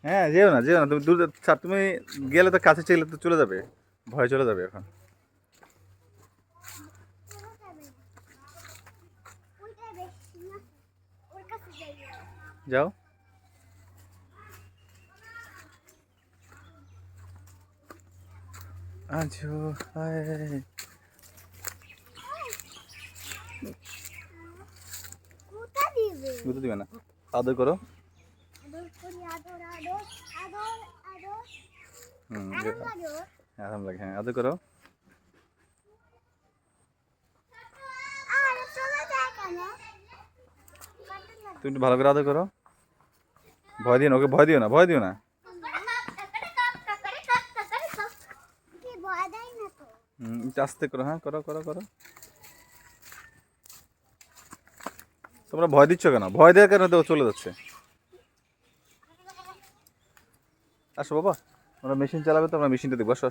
হ্যাঁ, যেও না যেও না, তুমি দূরে তুমি গেলে তো কাছে চলে তো চলে যাবে, ভয় চলে যাবে এখন। যাও। আজো হায়, গুঁতো দিবে না, আদর করো। আরাম লাগে, হ্যাঁ আদর করো। তুমি একটু ভালো করে আদর করো, ভয় দিও না ওকে, ভয় দিও না, ভয় দিও না। একটু আস্তে করো, হ্যাঁ করো করো করো। তোমরা ভয় দিচ্ছ কেন? ভয় দেওয়ার কারণে তো চলে যাচ্ছে। আসো বাবা, আমরা মেশিন চালাবে তো, আমরা মেশিনটা দেখবো।